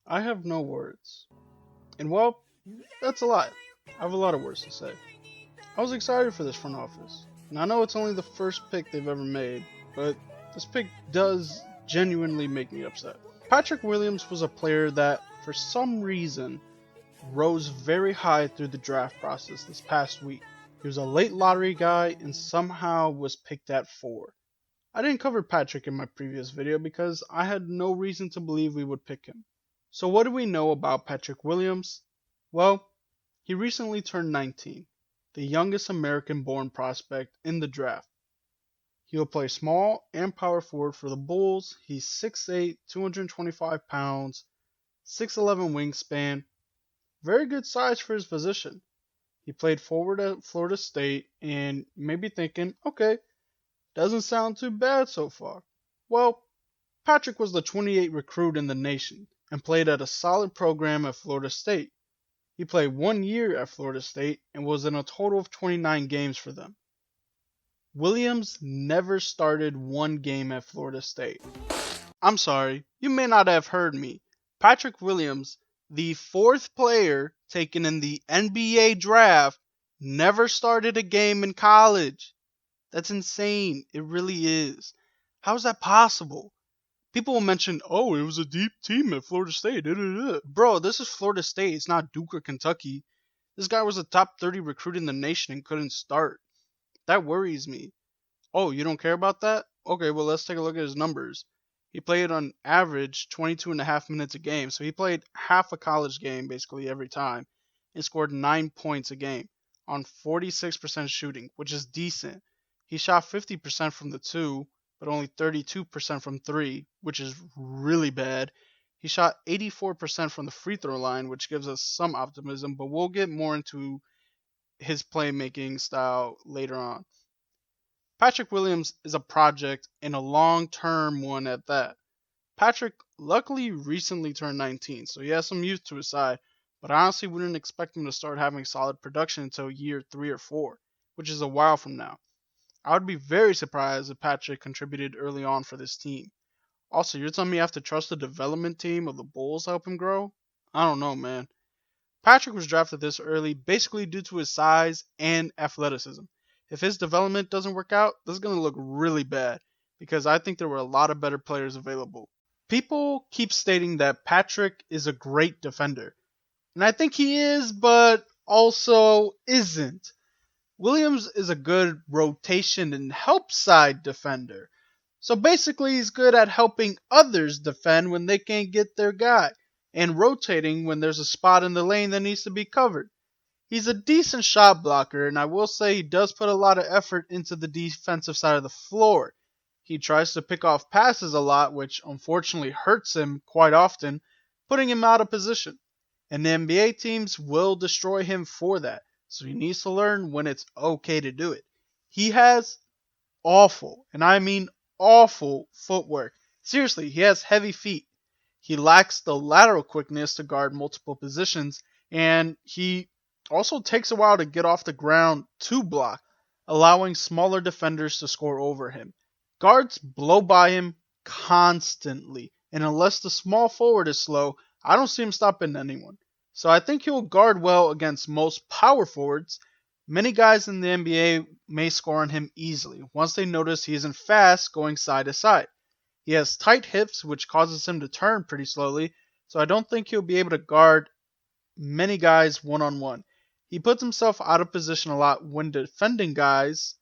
I have no words. And well, that's a lie. I have a lot of words to say. I was excited for this front office. And I know it's only the first pick they've ever made, but this pick does genuinely make me upset. Patrick Williams was a player that, for some reason, rose very high through the draft process this past week. He was a late lottery guy and somehow was picked at 4. I didn't cover Patrick in my previous video because I had no reason to believe we would pick him. So what do we know about Patrick Williams? Well, he recently turned 19, the youngest American born prospect in the draft. He will play small and power forward for the Bulls. He's 6'8", 225 pounds, 6'11 wingspan, very good size for his position. He played forward at Florida State, and you may be thinking, okay, doesn't sound too bad so far. Well, Patrick was the 28th recruit in the nation and played at a solid program at Florida State. He played 1 year at Florida State and was in a total of 29 games for them. Williams never started one game at Florida State. I'm sorry, you may not have heard me. Patrick Williams, the 4th player taken in the NBA draft, never started a game in college. That's insane. It really is. How is that possible? People will mention, oh, it was a deep team at Florida State. Bro, this is Florida State. It's not Duke or Kentucky. This guy was a top 30 recruit in the nation and couldn't start. That worries me. Oh, you don't care about that? Okay, well, let's take a look at his numbers. He played on average 22 and a half minutes a game. So he played half a college game basically every time and scored 9 points a game on 46% shooting, which is decent. He shot 50% from the 2, but only 32% from 3, which is really bad. He shot 84% from the free throw line, which gives us some optimism, but we'll get more into his playmaking style later on. Patrick Williams is a project and a long-term one at that. Patrick luckily recently turned 19, so he has some youth to his side, but I honestly wouldn't expect him to start having solid production until year 3 or 4, which is a while from now. I would be very surprised if Patrick contributed early on for this team. Also, you're telling me I have to trust the development team of the Bulls to help him grow? I don't know, man. Patrick was drafted this early basically due to his size and athleticism. If his development doesn't work out, this is going to look really bad because I think there were a lot of better players available. People keep stating that Patrick is a great defender, and I think he is, but also isn't. Williams is a good rotation and help side defender. So basically, he's good at helping others defend when they can't get their guy, and rotating when there's a spot in the lane that needs to be covered. He's a decent shot blocker, and I will say he does put a lot of effort into the defensive side of the floor. He tries to pick off passes a lot, which unfortunately hurts him quite often, putting him out of position. And the NBA teams will destroy him for that, so he needs to learn when it's okay to do it. He has awful, and I mean awful, footwork. Seriously, he has heavy feet. He lacks the lateral quickness to guard multiple positions, and he also takes a while to get off the ground to block, allowing smaller defenders to score over him. Guards blow by him constantly, and unless the small forward is slow, I don't see him stopping anyone. So I think he'll guard well against most power forwards. Many guys in the NBA may score on him easily once they notice he isn't fast going side to side. He has tight hips, which causes him to turn pretty slowly, so I don't think he'll be able to guard many guys one-on-one. He puts himself out of position a lot when defending guys,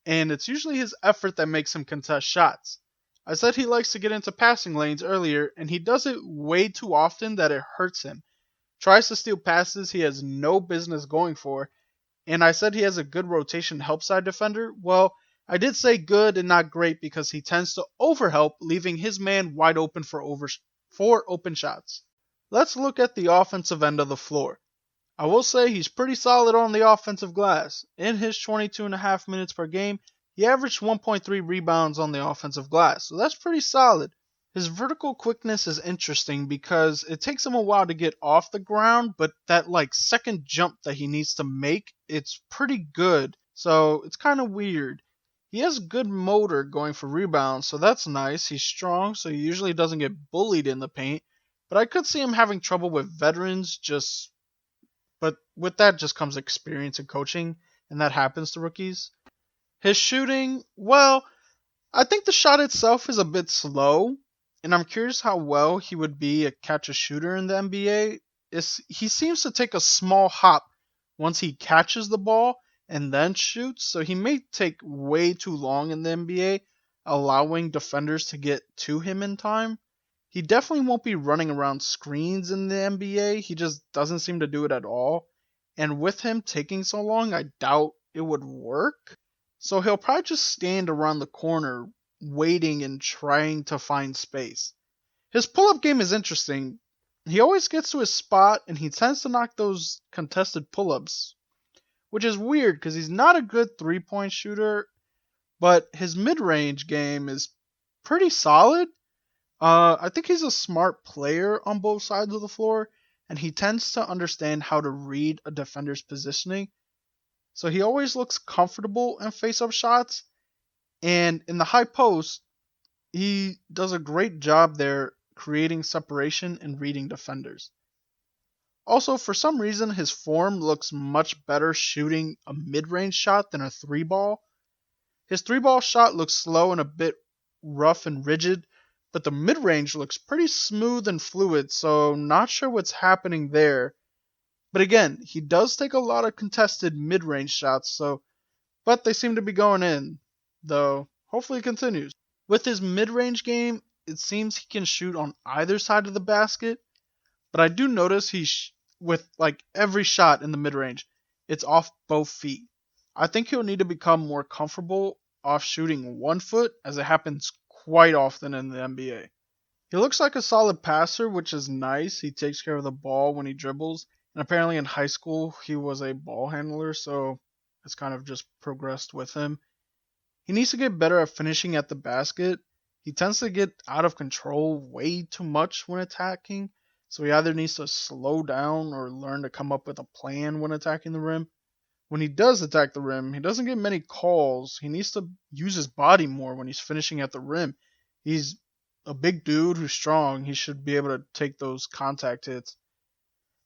and it's usually his effort that makes him contest shots. I said he likes to get into passing lanes earlier, and he does it way too often that it hurts him. Tries to steal passes he has no business going for, and I said he has a good rotation help side defender. Well, I did say good and not great because he tends to overhelp, leaving his man wide open for open shots. Let's look at the offensive end of the floor. I will say he's pretty solid on the offensive glass. In his 22 and a half minutes per game, he averaged 1.3 rebounds on the offensive glass, so that's pretty solid. His vertical quickness is interesting because it takes him a while to get off the ground, but that second jump that he needs to make, it's pretty good. So it's kind of weird. He has good motor going for rebounds, so that's nice. He's strong, so he usually doesn't get bullied in the paint. but I could see him having trouble with veterans. But with that just comes experience and coaching, and that happens to rookies. His shooting, well, I think the shot itself is a bit slow, and I'm curious how well he would be a catch a shooter in the NBA. He seems to take a small hop once he catches the ball and then shoots, so he may take way too long in the NBA, allowing defenders to get to him in time. He definitely won't be running around screens in the NBA. He just doesn't seem to do it at all. And with him taking so long, I doubt it would work. So he'll probably just stand around the corner waiting and trying to find space. His pull up game is interesting. He always gets to his spot and he tends to knock those contested pull ups, which is weird because he's not a good 3-point shooter, but his mid range game is pretty solid. I think he's a smart player on both sides of the floor, and he tends to understand how to read a defender's positioning. So he always looks comfortable in face-up shots, and in the high post, he does a great job there creating separation and reading defenders. Also, for some reason, his form looks much better shooting a mid-range shot than a three ball. His three ball shot looks slow and a bit rough and rigid, but the mid range looks pretty smooth and fluid, so not sure what's happening there. But again, he does take a lot of contested mid range shots, but they seem to be going in, though hopefully it continues. With his mid range game, it seems he can shoot on either side of the basket, but I do notice with like every shot in the mid range, it's off both feet. I think he'll need to become more comfortable off shooting 1 foot, as it happens quite often in the NBA. He looks like a solid passer, which is nice. He takes care of the ball when he dribbles, and apparently in high school he was a ball handler, so it's kind of just progressed with him. He needs to get better at finishing at the basket. He tends to get out of control way too much when attacking, so he either needs to slow down or learn to come up with a plan when attacking the rim. When he does attack the rim, he doesn't get many calls. He needs to use his body more when he's finishing at the rim. He's a big dude who's strong. He should be able to take those contact hits.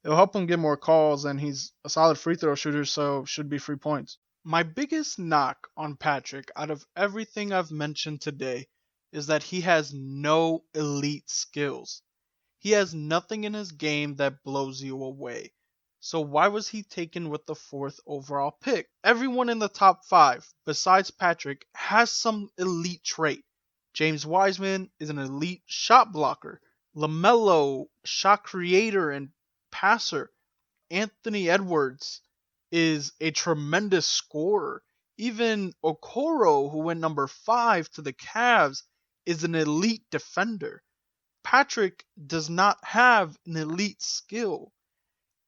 It'll help him get more calls, and he's a solid free throw shooter, so should be free points. My biggest knock on Patrick out of everything I've mentioned today is that he has no elite skills. He has nothing in his game that blows you away. So why was he taken with the 4th overall pick? Everyone in the top 5, besides Patrick, has some elite trait. James Wiseman is an elite shot blocker. LaMelo, shot creator and passer. Anthony Edwards is a tremendous scorer. Even Okoro, who went number 5 to the Cavs, is an elite defender. Patrick does not have an elite skill.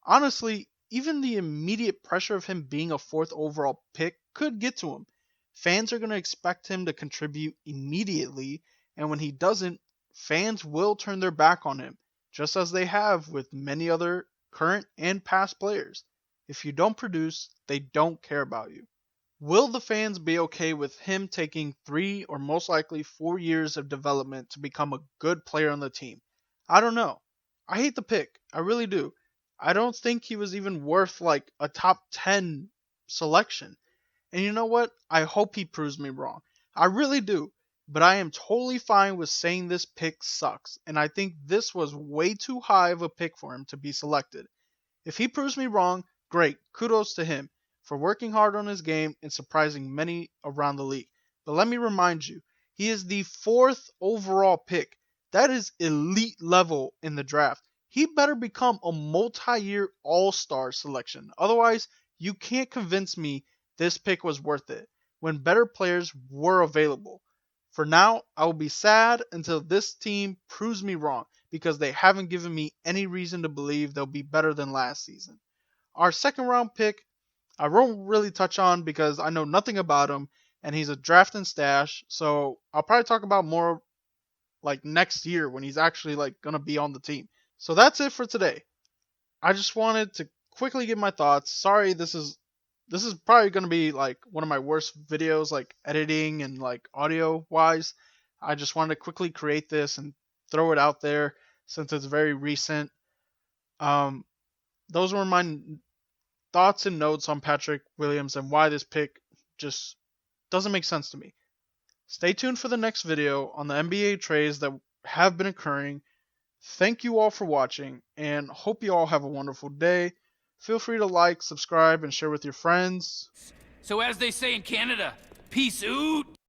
Honestly, even the immediate pressure of him being a 4th overall pick could get to him. Fans are going to expect him to contribute immediately, and when he doesn't, fans will turn their back on him, just as they have with many other current and past players. If you don't produce, they don't care about you. Will the fans be okay with him taking 3 or most likely 4 years of development to become a good player on the team? I don't know. I hate the pick. I really do. I don't think he was even worth like a top 10 selection. And you know what? I hope he proves me wrong. I really do. But I am totally fine with saying this pick sucks. And I think this was way too high of a pick for him to be selected. If he proves me wrong, great. Kudos to him for working hard on his game and surprising many around the league. But let me remind you, he is the 4th overall pick. That is elite level in the draft. He better become a multi-year all-star selection. Otherwise, you can't convince me this pick was worth it when better players were available. For now, I will be sad until this team proves me wrong because they haven't given me any reason to believe they'll be better than last season. Our 2nd round pick, I won't really touch on because I know nothing about him and he's a draft and stash, so I'll probably talk about more like next year when he's actually like going to be on the team. So that's it for today. I just wanted to quickly give my thoughts. Sorry, this is probably going to be like one of my worst videos, like editing and like audio wise. I just wanted to quickly create this and throw it out there. since it's very recent. Um, those were my thoughts and notes on Patrick Williams and why this pick just doesn't make sense to me. Stay tuned for the next video on the NBA trades that have been occurring. Thank you all for watching and hope you all have a wonderful day. Feel free to like, subscribe, and share with your friends. So as they say in Canada, peace out.